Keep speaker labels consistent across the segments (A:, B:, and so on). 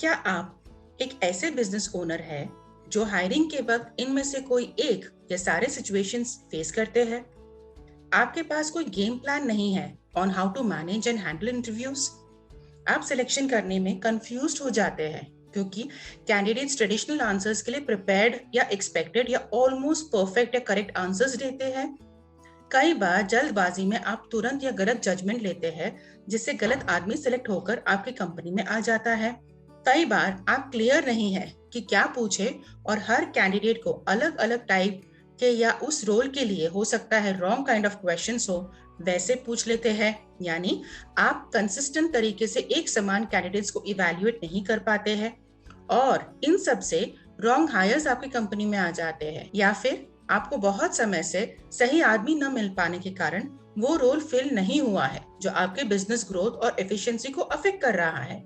A: क्या आप एक ऐसे बिजनेस ओनर है जो हायरिंग के वक्त इनमें से कोई एक या सारे सिचुएशंस फेस करते हैं? आपके पास कोई गेम प्लान नहीं है on how to manage and handle interviews. आप सिलेक्शन करने में कंफ्यूज्ड हो जाते हैं क्योंकि कैंडिडेट्स ट्रेडिशनल आंसर्स के लिए प्रिपेयर्ड या एक्सपेक्टेड या ऑलमोस्ट परफेक्ट या करेक्ट आंसर्स देते हैं। कई बार जल्दबाजी में आप तुरंत या गलत जजमेंट लेते हैं जिससे गलत आदमी सिलेक्ट होकर आपकी कंपनी में आ जाता है। कई बार आप क्लियर नहीं है कि क्या पूछे और हर कैंडिडेट को अलग अलग टाइप के या उस रोल के लिए हो सकता है रॉन्ग काइंड ऑफ क्वेश्चंस हो वैसे पूछ लेते हैं। यानी आप कंसिस्टेंट तरीके से एक समान कैंडिडेट्स को इवैल्यूएट नहीं कर पाते हैं और इन सब से रॉन्ग हायर्स आपकी कंपनी में आ जाते हैं या फिर आपको बहुत समय से सही आदमी न मिल पाने के कारण वो रोल फिल नहीं हुआ है जो आपके बिजनेस ग्रोथ और एफिशिएंसी को अफेक्ट कर रहा है।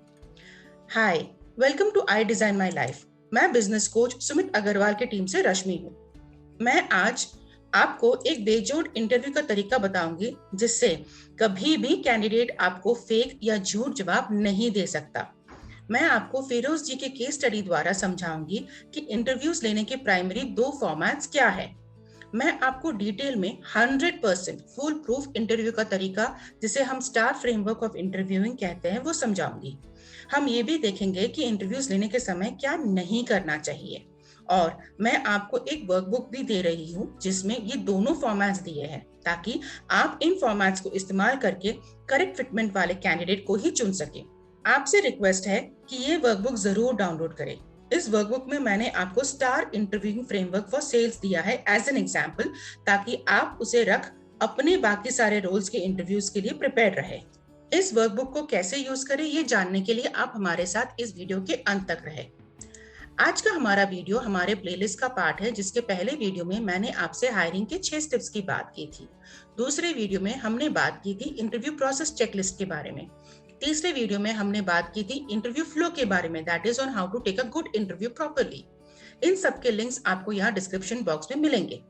A: Hi, welcome to I design my life. मैं बिजनेस कोच सुमित अग्रवाल की टीम से रश्मि हूँ। मैं आज आपको एक बेजोड़ इंटरव्यू का तरीका बताऊंगी जिससे कभी भी कैंडिडेट आपको फेक या झूठ जवाब नहीं दे सकता। मैं आपको फिरोज जी के केस स्टडी द्वारा समझाऊंगी कि इंटरव्यूज लेने के प्राइमरी 2 फॉर्मेट्स क्या है। मैं आपको डिटेल में 100% फुल प्रूफ इंटरव्यू का तरीका जिसे हम स्टार फ्रेमवर्क ऑफ इंटरव्यूइंग कहते हैं वो समझाऊंगी। हम ये भी देखेंगे कि इंटरव्यूज लेने के समय क्या नहीं करना चाहिए और मैं आपको एक वर्कबुक भी दे रही हूँ जिसमें ये दोनों फॉर्मेट्स दिए हैं ताकि आप इन फॉर्मेट्स को इस्तेमाल करके करेक्ट फिटमेंट वाले कैंडिडेट को ही चुन सके। आपसे रिक्वेस्ट है कि ये वर्कबुक जरूर डाउनलोड करें। इस वर्कबुक में मैंने आपको STAR interviewing framework for sales दिया है एज एन एग्जाम्पल ताकि आप उसे रख अपने बाकी सारे रोल्स के इंटरव्यूज के लिए प्रिपेयर रहे। इस वर्कबुक को कैसे यूज करें ये जानने के लिए आप हमारे साथ इस वीडियो के अंत तक रहे। आज का हमारा वीडियो हमारे प्लेलिस्ट का पार्ट है जिसके पहले वीडियो में मैंने आपसे हायरिंग के 6 स्टेप्स की बात की थी। दूसरे वीडियो में हमने बात की थी इंटरव्यू प्रोसेस चेकलिस्ट के बारे में। तीसरे वीडियो में हमने बात की थी इंटरव्यू फ्लो के बारे में, that is on how to take a good interview properly. इन सब के लिंक्स आपको यहाँ डिस्क्रिप्शन बॉक्स में मिलेंगे।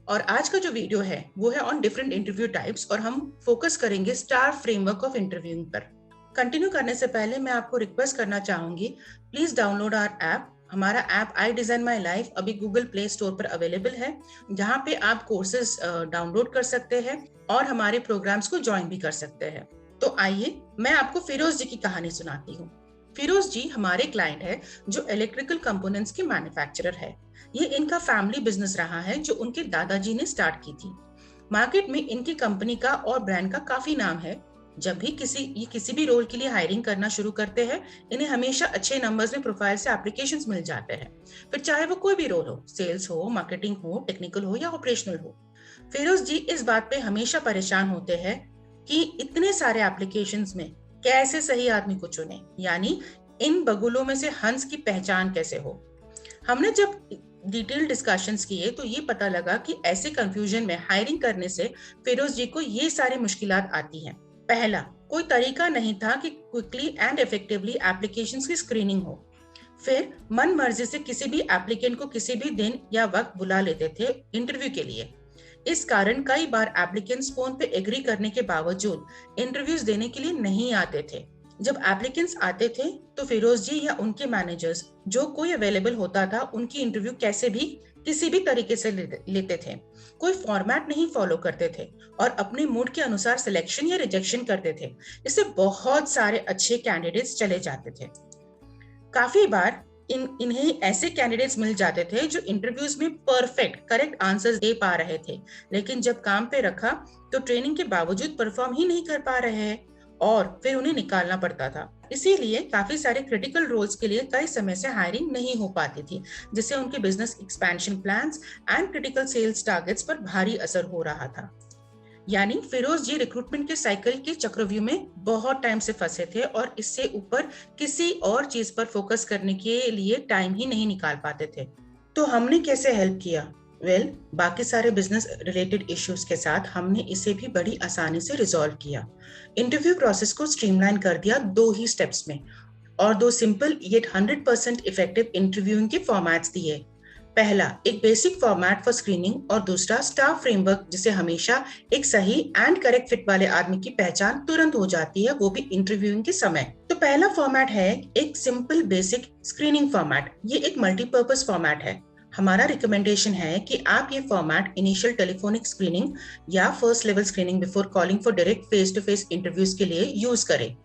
A: और आज का जो वीडियो है वो है ऑन डिफरेंट इंटरव्यू टाइप्स और हम फोकस करेंगे स्टार फ्रेमवर्क ऑफ इंटरव्यूइंग पर। कंटिन्यू करने से पहले मैं आपको रिक्वेस्ट करना चाहूंगी, प्लीज डाउनलोड आवर ऐप। हमारा app I design my life अभी गूगल प्ले स्टोर पर अवेलेबल है जहाँ पे आप कोर्सेज डाउनलोड कर सकते हैं और हमारे प्रोग्राम्स को ज्वाइन भी कर सकते हैं। तो आइए मैं आपको फिरोज जी की कहानी सुनाती हूँ। फिरोज जी हमारे क्लाइंट है जो इलेक्ट्रिकल कंपोनेंट्स के मैन्युफैक्चरर है। ये इनका फैमिली बिजनेस रहा है जो उनके दादाजी ने स्टार्ट की थी। मार्केट में इनकी कंपनी का और ब्रांड का काफी नाम है। जब भी किसी भी रोल के लिए हायरिंग करना शुरू करते हैं इन्हें हमेशा अच्छे नंबर्स में प्रोफाइल से एप्लीकेशंस मिल जाते हैं, फिर चाहे वो कोई भी रोल हो, सेल्स हो, मार्केटिंग हो, टेक्निकल हो या ऑपरेशनल हो। फिरोज जी इस बात पे हमेशा परेशान होते हैं कि इतने सारे एप्लीकेशंस में कैसे सही आदमी को चुने, यानी इन बगुलों में से हंस की पहचान कैसे हो। हमने जब डिटेल डिस्कशंस किए तो ये पता लगा कि ऐसे कंफ्यूजन में हायरिंग करने से फिरोज जी को ये सारी मुश्किलात आती हैं। पहला, कोई तरीका नहीं था कि क्विकली एंड इफेक्टिवली एप्लीकेशंस की स्क्रीनिंग हो। फिर मन मर्जी से किसी भी एप्लीकेंट को किसी भी दिन या वक्त बुला लेते थे इंटरव्यू के लिए। इस कारण कई बार एप्लीकेंट्स फोन पे एग्री करने के बावजूद इंटरव्यूज देने के लिए नहीं आते थे। जब एप्लीकेंट्स आते थे तो फिरोज जी या उनके मैनेजर्स जो कोई अवेलेबल होता था उनकी इंटरव्यू कैसे भी किसी भी तरीके से लेते थे। कोई फॉर्मेट नहीं फॉलो करते थे और अपने मूड के अनुसार सिलेक्शन या रिजेक्शन करते थे। इससे बहुत सारे अच्छे कैंडिडेट्स चले जाते थे। काफी बार इन्हें ऐसे कैंडिडेट्स मिल जाते थे जो इंटरव्यूज में परफेक्ट करेक्ट आंसर्स दे पा रहे थे, लेकिन जब काम पे रखा तो ट्रेनिंग के बावजूद परफॉर्म ही नहीं कर पा रहे हैं और फिर उन्हें निकालना पड़ता था। इसीलिए काफी सारे क्रिटिकल रोल्स के लिए कई समय से हायरिंग नहीं हो पाती थी, जिससे उनके business expansion plans and critical sales targets पर भारी असर हो रहा था। यानी फिरोज जी रिक्रूटमेंट के साइकिल के चक्रव्यूह में बहुत टाइम से फंसे थे और इससे ऊपर किसी और चीज पर फोकस करने के लिए टाइम ही नहीं निकाल पाते थे। तो हमने कैसे हेल्प किया? बाकी सारे बिजनेस रिलेटेड इश्यूज के साथ हमने इसे भी बड़ी आसानी से रिजॉल्व किया। इंटरव्यू प्रोसेस को स्ट्रीमलाइन कर दिया 2 ही स्टेप्स में और 2 सिंपल येट 100% इफेक्टिव इंटरव्यूइंग के फॉर्मेट्स दिए। पहला, एक बेसिक फॉर्मेट फॉर स्क्रीनिंग और दूसरा स्टार फ्रेमवर्क जिसे हमेशा एक सही एंड करेक्ट फिट वाले आदमी की पहचान तुरंत हो जाती है, वो भी इंटरव्यूइंग के समय। तो पहला फॉर्मेट है एक सिंपल बेसिक स्क्रीनिंग फॉर्मेट। ये एक मल्टीपर्पज फॉर्मेट है। हमारा रिकमेंडेशन है कि आप ये फॉर्मेट इनिशियल टेलीफोनिक स्क्रीनिंग या first level screening before calling for direct face to face interviews के लिए यूज करें।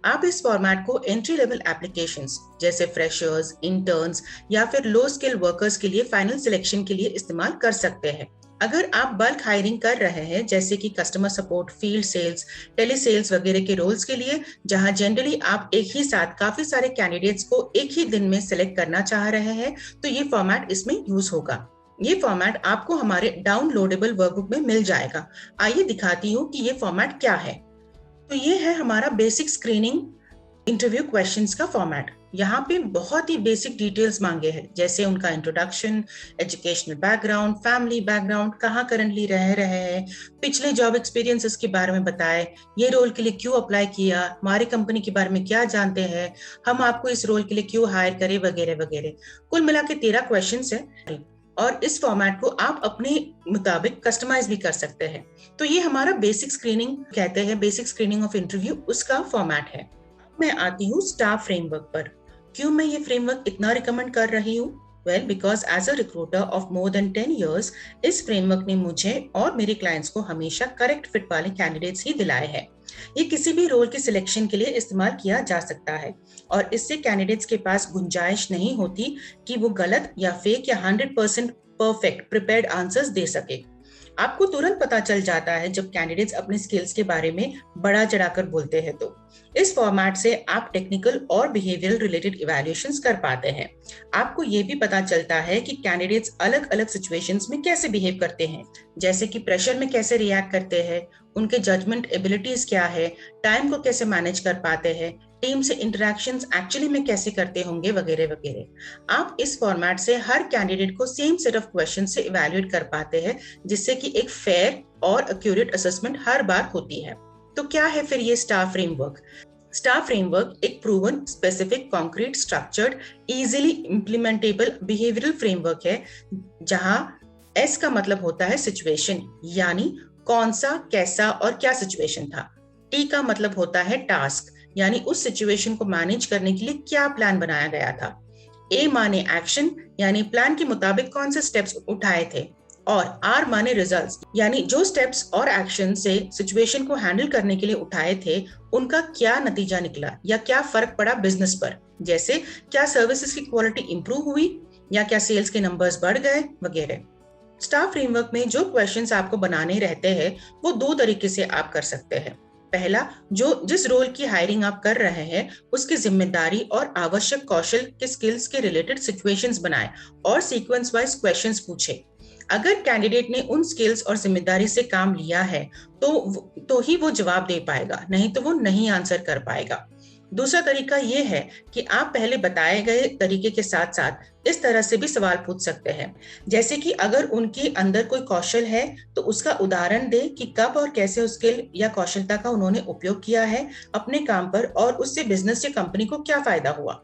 A: आप इस फॉर्मेट को एंट्री लेवल एप्लीकेशंस जैसे फ्रेशर्स, इंटर्न्स या फिर लो स्किल वर्कर्स के लिए फाइनल सिलेक्शन के लिए इस्तेमाल कर सकते हैं। अगर आप बल्क हायरिंग कर रहे हैं जैसे कि customer support, field sales, telesales वगैरह के रोल्स के लिए, जहां जनरली आप एक ही साथ काफी सारे कैंडिडेट्स को एक ही दिन में सिलेक्ट करना चाह रहे हैं, तो ये फॉर्मेट इसमें यूज होगा। ये फॉर्मेट आपको हमारे डाउनलोडेबल वर्कबुक में मिल जाएगा। आइए दिखाती हूँ कि ये फॉर्मेट क्या है। तो ये है हमारा बेसिक स्क्रीनिंग इंटरव्यू क्वेश्चंस का फॉर्मेट। यहाँ पे बहुत ही बेसिक डिटेल्स मांगे हैं, जैसे उनका introduction, educational background, family background, कहाँ करंटली रह रहे हैं, पिछले जॉब एक्सपीरियंसेस के बारे में बताएं, ये रोल के लिए क्यों अप्लाई किया, हमारी कंपनी के बारे में क्या जानते हैं, हम आपको इस रोल के लिए क्यों हायर करें, वगैरह वगैरह। कुल मिला के 13 क्वेश्चंस है और इस फॉर्मेट को आप अपने मुताबिक कस्टमाइज भी कर सकते हैं। तो ये हमारा बेसिक स्क्रीनिंग कहते हैं, बेसिक स्क्रीनिंग ऑफ इंटरव्यू, उसका फॉर्मेट है। मैं आती हूँ स्टार फ्रेमवर्क पर। क्यों मैं ये फ्रेमवर्क इतना रिकमेंड कर रही हूँ? Well, because as a recruiter of more than 10 years, इस फ्रेमवर्क ने मुझे और मेरे क्लाइंट्स को हमेशा करेक्ट फिट वाले कैंडिडेट्स ही दिलाए हैं। ये किसी भी रोल के सिलेक्शन के लिए इस्तेमाल किया जा सकता है और इससे कैंडिडेट्स के पास गुंजाइश नहीं होती कि वो गलत या फेक या 100% परफेक्ट प्रिपेयर्ड आंसर्स दे सके। आपको तुरंत पता चल जाता है जब कैंडिडेट्स अपने स्किल्स के बारे में बड़ा चढ़ाकर बोलते हैं। तो इस फॉर्मेट से आप टेक्निकल और बिहेवियरल रिलेटेड इवैल्यूएशंस कर पाते हैं। आपको ये भी पता चलता है कि कैंडिडेट्स अलग अलग सिचुएशंस में कैसे बिहेव करते हैं, जैसे कि प्रेशर में कैसे रिएक्ट करते हैं, उनके जजमेंट एबिलिटीज क्या है, टाइम को कैसे मैनेज कर पाते हैं, टीम से इंटरेक्शंस एक्चुअली में कैसे करते होंगे, वगैरह वगैरह। आप इस फॉर्मेट से हर कैंडिडेट को सेम सेट ऑफ क्वेश्चन से इवैल्यूएट कर पाते हैं, जिससे कि एक फेयर और एक्यूरेट असेसमेंट हर बार होती है। तो क्या है फिर ये स्टार फ्रेमवर्क? स्टार फ्रेमवर्क एक proven, specific, concrete, structured, easily implementable behavioural framework है, जहां एस का मतलब होता है सिचुएशन, यानी कौन सा, कैसा और क्या सिचुएशन था। टी का मतलब होता है टास्क, यानी उस सिचुएशन को मैनेज करने के लिए क्या प्लान बनाया गया था। ए माने एक्शन, यानी प्लान के मुताबिक कौन से स्टेप्स उठाए थे। और आर माने रिजल्ट्स, यानी जो स्टेप्स और एक्शन से सिचुएशन को हैंडल करने के लिए उठाए थे, उनका क्या नतीजा निकला या क्या फर्क पड़ा बिजनेस पर, जैसे क्या सर्विसेज की क्वालिटी इंप्रूव हुई या क्या सेल्स के नंबर्स बढ़ गए, वगैरह। स्टार फ्रेमवर्क में जो क्वेश्चंस आपको बनाने रहते हैं वो 2 तरीके से आप कर सकते हैं। पहला, जिस रोल की हायरिंग आप कर रहे हैं उसकी जिम्मेदारी और आवश्यक कौशल के स्किल्स के रिलेटेड सिचुएशंस बनाएं और सीक्वेंस वाइज क्वेश्चंस पूछें। अगर कैंडिडेट ने उन स्किल्स और जिम्मेदारी से काम लिया है तो ही वो जवाब दे पाएगा, नहीं तो वो नहीं आंसर कर पाएगा। दूसरा तरीका ये है कि आप पहले बताए गए तरीके के साथ साथ इस तरह से भी सवाल पूछ सकते हैं, जैसे कि अगर उनके अंदर कोई कौशल है तो उसका उदाहरण दे कि कब और कैसे उस स्किल या कौशलता का उन्होंने उपयोग किया है अपने काम पर और उससे बिजनेस या कंपनी को क्या फायदा हुआ।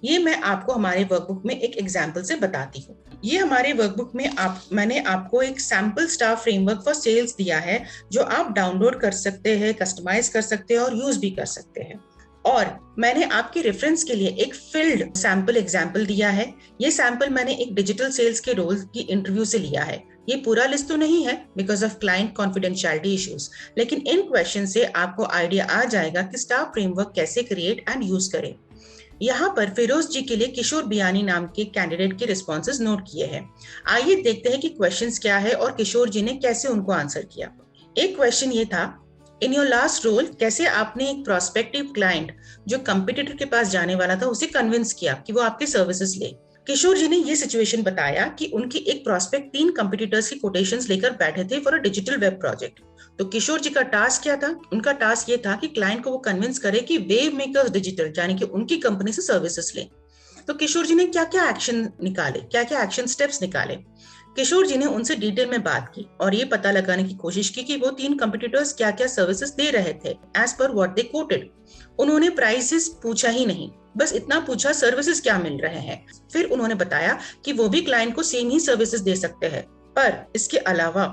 A: ये मैं आपको हमारे वर्कबुक में एक एग्जाम्पल से बताती हूँ। ये हमारे वर्कबुक में मैंने आपको एक sample STAR framework for sales दिया है, जो आप डाउनलोड कर सकते हैं, कस्टमाइज कर सकते हैं और यूज भी कर सकते हैं। और मैंने आपके रेफरेंस के लिए एक फील्ड सैंपल एग्जाम्पल दिया है। ये सैंपल मैंने एक डिजिटल सेल्स के रोल की इंटरव्यू से लिया है। ये पूरा लिस्ट तो नहीं है because of client confidentiality issues, लेकिन इन क्वेश्चन से आपको आइडिया आ जाएगा कि स्टार फ्रेमवर्क कैसे क्रिएट एंड यूज करें। यहाँ पर फिरोज जी के लिए किशोर बियानी नाम के कैंडिडेट के रिस्पॉन्सेज नोट किए हैं। आइए देखते हैं कि क्वेश्चंस क्या है और किशोर जी ने कैसे उनको आंसर किया। एक क्वेश्चन ये था, इन योर लास्ट रोल कैसे आपने एक प्रोस्पेक्टिव क्लाइंट जो कंपटीटर के पास जाने वाला था उसे कन्विंस किया कि वो आपके सर्विसेज ले। किशोर जी ने ये सिचुएशन बताया कि उनकी एक प्रोस्पेक्ट 3 कंपटीटर्स की कोटेशंस लेकर बैठे थे for a digital web project. तो किशोर जी का टास्क क्या था? उनका टास्क ये था कि क्लाइंट को वो कन्विंस करे कि वेव मेकर्स डिजिटल यानी कि उनकी कंपनी से सर्विसेज ले। तो किशोर जी ने क्या क्या एक्शन निकाले, क्या क्या एक्शन स्टेप्स निकाले? किशोर जी ने उनसे डिटेल में बात की और ये पता लगाने की कोशिश की कि वो 3 कंपटीटर्स क्या क्या सर्विसेज दे रहे थे एज पर व्हाट दे कोटेड। उन्होंने प्राइसेस पूछा ही नहीं, बस इतना पूछा सर्विसेज क्या मिल रहे हैं। फिर उन्होंने बताया कि वो भी क्लाइंट को सेम ही सर्विसेज दे सकते हैं, पर इसके अलावा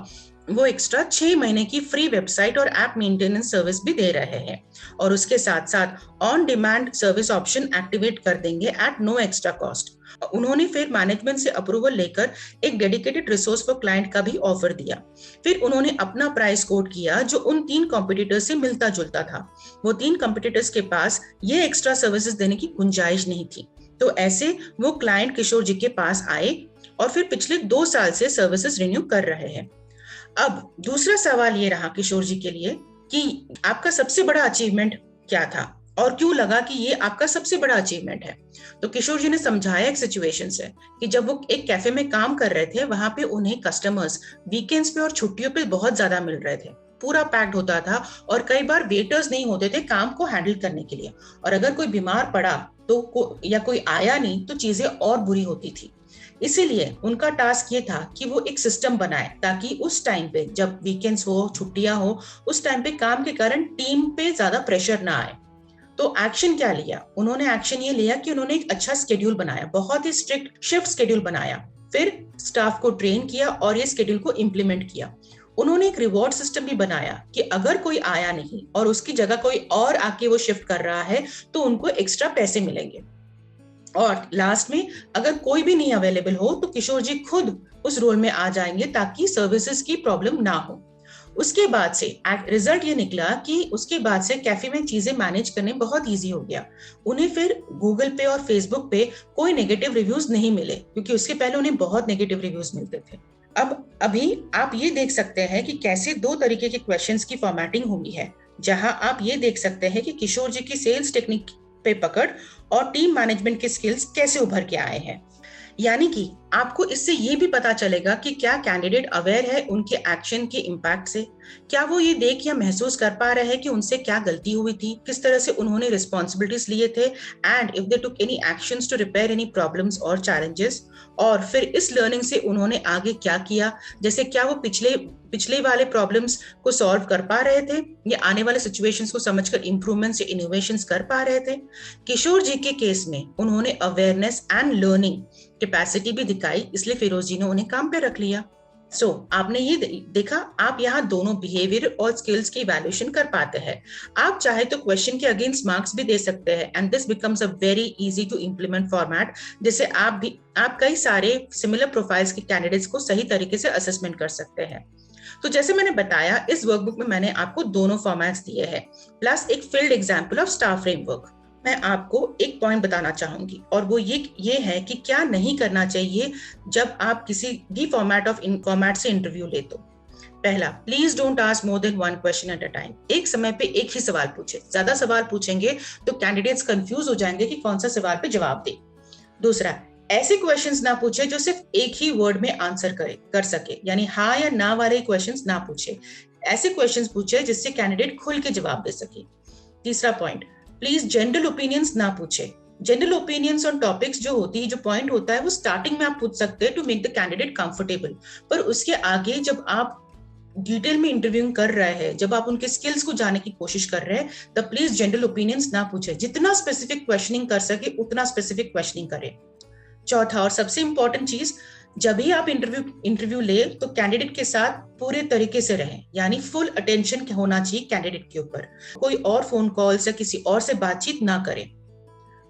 A: वो एक्स्ट्रा 6 महीने की फ्री वेबसाइट और ऐप मेंटेनेंस सर्विस भी दे रहे हैं और उसके साथ साथ on demand service option activate कर देंगे एट नो एक्स्ट्रा कॉस्ट। उन्होंने फिर मैनेजमेंट से अप्रूवल लेकर एक डेडिकेटेड रिसोर्स फॉर क्लाइंट का भी ऑफर दिया। फिर उन्होंने अपना प्राइस कोड किया जो उन 3 कॉम्पिटिटर्स से मिलता जुलता था। वो 3 कॉम्पिटिटर्स के पास ये एक्स्ट्रा सर्विसेज देने की गुंजाइश नहीं थी, तो ऐसे वो क्लाइंट किशोर जी के पास आए और फिर पिछले 2 साल से सर्विसेज रिन्यू कर रहे हैं। अब दूसरा सवाल ये रहा किशोर जी के लिए कि आपका सबसे बड़ा अचीवमेंट क्या था और क्यों लगा कि ये आपका सबसे बड़ा अचीवमेंट है। तो किशोर जी ने समझाया एक सिचुएशन से कि जब वो एक कैफे में काम कर रहे थे, वहां पे उन्हें कस्टमर्स वीकेंड्स पे और छुट्टियों पे बहुत ज्यादा मिल रहे थे। पूरा पैक्ड होता था और कई बार वेटर्स नहीं होते थे काम को हैंडल करने के लिए, और अगर कोई बीमार पड़ा तो या कोई आया नहीं तो चीजें और बुरी होती थी। इसीलिए उनका टास्क ये था कि वो एक सिस्टम बनाए ताकि उस टाइम पे जब वीकेंड्स हो, छुट्टियां हो, उस टाइम पे काम के कारण टीम पे ज्यादा प्रेशर ना आए। तो एक्शन क्या लिया उन्होंने? एक्शन ये लिया कि उन्होंने एक अच्छा स्केड्यूल बनाया, बहुत ही स्ट्रिक्ट शिफ्ट स्केड्यूल बनाया। फिर स्टाफ को ट्रेन किया और ये स्केड्यूल को इम्प्लीमेंट किया। उन्होंने एक रिवॉर्ड सिस्टम भी बनाया कि अगर कोई आया नहीं और उसकी जगह कोई और आके वो शिफ्ट कर रहा है तो उनको एक्स्ट्रा पैसे मिलेंगे। और लास्ट में अगर कोई भी नहीं अवेलेबल हो तो किशोर जी खुद उस रोल में आ जाएंगे ताकि सर्विसेज की प्रॉब्लम ना हो। उसके बाद से रिजल्ट ये निकला कि उसके बाद से कैफे में चीजें मैनेज करने बहुत इजी हो गया। उन्हें फिर गूगल पे और फेसबुक पे कोई नेगेटिव रिव्यूज नहीं मिले, क्योंकि उसके पहले उन्हें बहुत नेगेटिव रिव्यूज मिलते थे। अब अभी आप ये देख सकते हैं कि कैसे 2 तरीके के क्वेश्चंस की फॉर्मेटिंग हुई है, जहां आप ये देख सकते हैं कि किशोर जी की सेल्स टेक्निक पे पकड़ और टीम मैनेजमेंट के स्किल्स कैसे उभर के आए हैं। यानी कि आपको इससे ये भी पता चलेगा कि क्या कैंडिडेट अवेयर है उनके एक्शन के इम्पैक्ट से, क्या वो ये देख या महसूस कर पा रहे हैं कि उनसे क्या गलती हुई थी, किस तरह से उन्होंने रिस्पॉन्सिबिलिटीज लिए थे, and if they took any actions to repair any problems और चैलेंजेस, और फिर इस लर्निंग से उन्होंने आगे क्या किया, जैसे क्या वो पिछले वाले प्रॉब्लम्स को सॉल्व कर पा रहे थे या आने वाले सिचुएशंस को समझकर इंप्रूवमेंट्स या इनोवेशंस कर पा रहे थे। किशोर जी के केस में उन्होंने अवेयरनेस एंड लर्निंग कैपेसिटी भी दिखाई, इसलिए फिरोज जी ने उन्हें काम पे रख लिया। आपने ये देखा, आप यहाँ दोनों बिहेवियर और स्किल्स की इवैल्यूएशन कर पाते हैं। आप चाहे तो क्वेश्चन के अगेंस्ट मार्क्स भी दे सकते हैं and this becomes a very easy to implement format, जिससे आप कई सारे सिमिलर प्रोफाइल्स के कैंडिडेट्स को सही तरीके से असेसमेंट कर सकते हैं। तो जैसे मैंने बताया, इस वर्कबुक में मैंने आपको दोनों फॉर्मेट्स दिए हैं प्लस एक field example of star framework. मैं आपको एक पॉइंट बताना चाहूंगी और वो ये है कि क्या नहीं करना चाहिए जब आप किसी भी फॉर्मेट से इंटरव्यू ले। तो पहला, please don't ask more than 1 question at a time. एक समय पे एक ही सवाल पूछे, ज्यादा सवाल पूछेंगे तो कैंडिडेट्स कंफ्यूज हो जाएंगे कि कौन सा सवाल पे जवाब दे। दूसरा, ऐसे क्वेश्चंस ना पूछे जो सिर्फ एक ही वर्ड में आंसर कर सके, यानी हाँ या ना वाले क्वेश्चंस ना पूछे। ऐसे क्वेश्चंस पूछे जिससे कैंडिडेट खुल के जवाब दे सके। तीसरा पॉइंट, प्लीज जनरल ओपिनियंस ना पूछे। जनरल ओपिनियंस ऑन टॉपिक्स जो पॉइंट होता है वो स्टार्टिंग में आप पूछ सकते हैं to make the candidate comfortable, पर उसके आगे जब आप डिटेल में इंटरव्यूइंग कर रहे हैं, जब आप उनके स्किल्स को जानने की कोशिश कर रहे हैं, तब प्लीज जनरल ओपिनियंस ना पूछे। जितना स्पेसिफिक क्वेश्चनिंग कर सके उतना स्पेसिफिक क्वेश्चनिंग करें। चौथा और सबसे इंपॉर्टेंट चीज, जब भी आप इंटरव्यू ले तो कैंडिडेट के साथ पूरे तरीके से रहें, यानी फुल अटेंशन होना चाहिए कैंडिडेट के ऊपर। कोई और फोन कॉल से किसी और से बातचीत ना करें।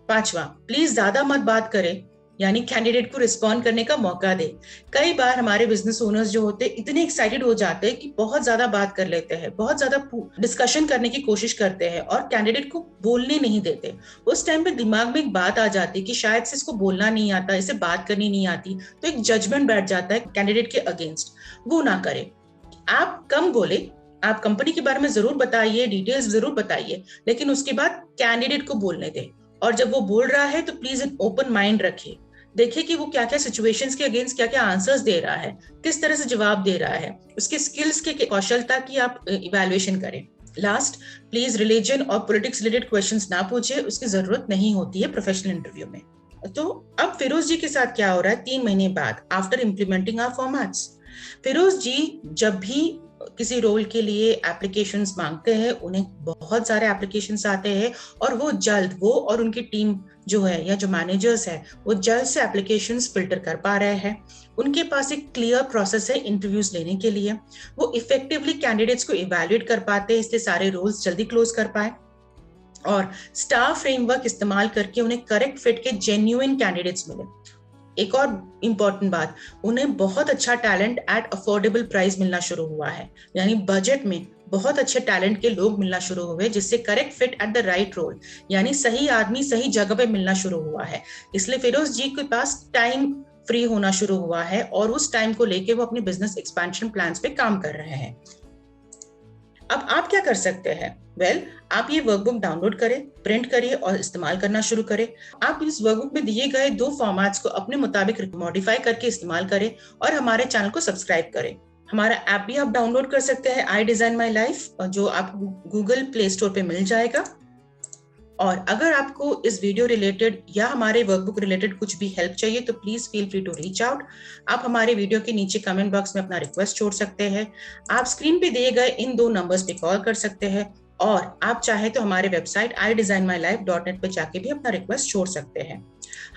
A: पांचवा, प्लीज ज्यादा मत बात करें, यानी कैंडिडेट को रिस्पॉन्ड करने का मौका दे। कई बार हमारे बिजनेस ओनर्स जो होते हैं इतने एक्साइटेड हो जाते हैं कि बहुत ज्यादा बात कर लेते हैं, बहुत ज्यादा डिस्कशन करने की कोशिश करते हैं और कैंडिडेट को बोलने नहीं देते। उस टाइम पे दिमाग में एक बात आ जाती है कि शायद से इसको बोलना नहीं आता, इसे बात करनी नहीं आती, तो एक जजमेंट बैठ जाता है कैंडिडेट के अगेंस्ट। वो ना करें। आप कम बोले, आप कंपनी के बारे में जरूर बताइए, डिटेल्स जरूर बताइए, लेकिन उसके बाद कैंडिडेट को बोलने दें। और जब वो बोल रहा है तो प्लीज एक ओपन माइंड रखिए, देखिए कि वो क्या क्या सिचुएशंस के अगेंस्ट क्या क्या आंसर्स दे रहा है, किस तरह से जवाब दे रहा है, उसके स्किल्स के कौशलता की आप इवैल्यूएशन करें। लास्ट, प्लीज रिलीजन और पॉलिटिक्स रिलेटेड क्वेश्चंस ना पूछे, उसकी जरूरत नहीं होती है प्रोफेशनल इंटरव्यू में। तो अब फिरोज जी के साथ क्या हो रहा है 3 महीने बाद, after implementing our formats. Firoz ji जब भी किसी रोल के लिए एप्लीकेशंस मांगते हैं, उन्हें बहुत सारे एप्लीकेशंस आते हैं और वो और उनकी टीम जो है या जो मैनेजर्स है वो जल्द से एप्लीकेशंस फिल्टर कर पा रहे हैं। उनके पास एक क्लियर प्रोसेस है इंटरव्यूज लेने के लिए। वो इफेक्टिवली कैंडिडेट्स को इवैल्यूएट कर पाते हैं, इसलिए सारे रोल्स जल्दी क्लोज कर पाए। और स्टार फ्रेमवर्क इस्तेमाल करके उन्हें करेक्ट फिट के जेन्युइन कैंडिडेट्स मिले। एक और इम्पॉर्टेंट बात, उन्हें बहुत अच्छा टैलेंट एट अफोर्डेबल प्राइस मिलना शुरू हुआ है, यानी बजट में बहुत अच्छे टैलेंट के लोग मिलना शुरू हुए, जिससे correct fit at the right role, यानी सही आदमी सही जगह पे मिलना शुरू हुआ है। इसलिए फिरोज जी के पास टाइम फ्री होना शुरू हुआ है और उस टाइम को लेके वो अपने बिजनेस एक्सपेंशन प्लान्स पे काम कर रहे हैं। अब आप क्या कर सकते हैं? आप ये वर्कबुक डाउनलोड करें, प्रिंट करिए और इस्तेमाल करना शुरू करें। आप इस वर्कबुक में दिए गए 2 फॉर्मेट्स को अपने मुताबिक मॉडिफाई करके इस्तेमाल करें और हमारे चैनल को सब्सक्राइब करें। हमारा ऐप भी आप डाउनलोड कर सकते हैं, आई डिजाइन माई लाइफ, जो आपको गूगल प्ले स्टोर पे मिल जाएगा। और अगर आपको इस वीडियो रिलेटेड या हमारे वर्कबुक रिलेटेड कुछ भी हेल्प चाहिए तो please feel free to reach out. आप हमारे वीडियो के नीचे कमेंट बॉक्स में अपना रिक्वेस्ट छोड़ सकते हैं। आप स्क्रीन पे दिए गए इन 2 नंबर्स पे कॉल कर सकते हैं और आप चाहे तो हमारे वेबसाइट idesignmylife.net पे जाके भी अपना रिक्वेस्ट छोड़ सकते हैं।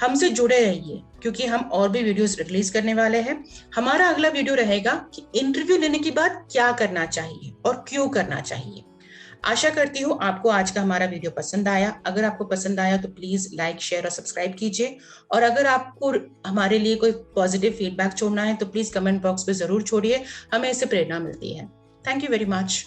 A: हमसे जुड़े रहिए क्योंकि हम और भी वीडियोस रिलीज करने वाले हैं। हमारा अगला वीडियो रहेगा कि इंटरव्यू लेने के बाद क्या करना चाहिए और क्यों करना चाहिए। आशा करती हूँ आपको आज का हमारा वीडियो पसंद आया। अगर आपको पसंद आया तो प्लीज लाइक, शेयर और सब्सक्राइब कीजिए। और अगर आपको हमारे लिए कोई पॉजिटिव फीडबैक छोड़ना है तो प्लीज कमेंट बॉक्स में जरूर छोड़िए, हमें इससे प्रेरणा मिलती है। Thank you very much.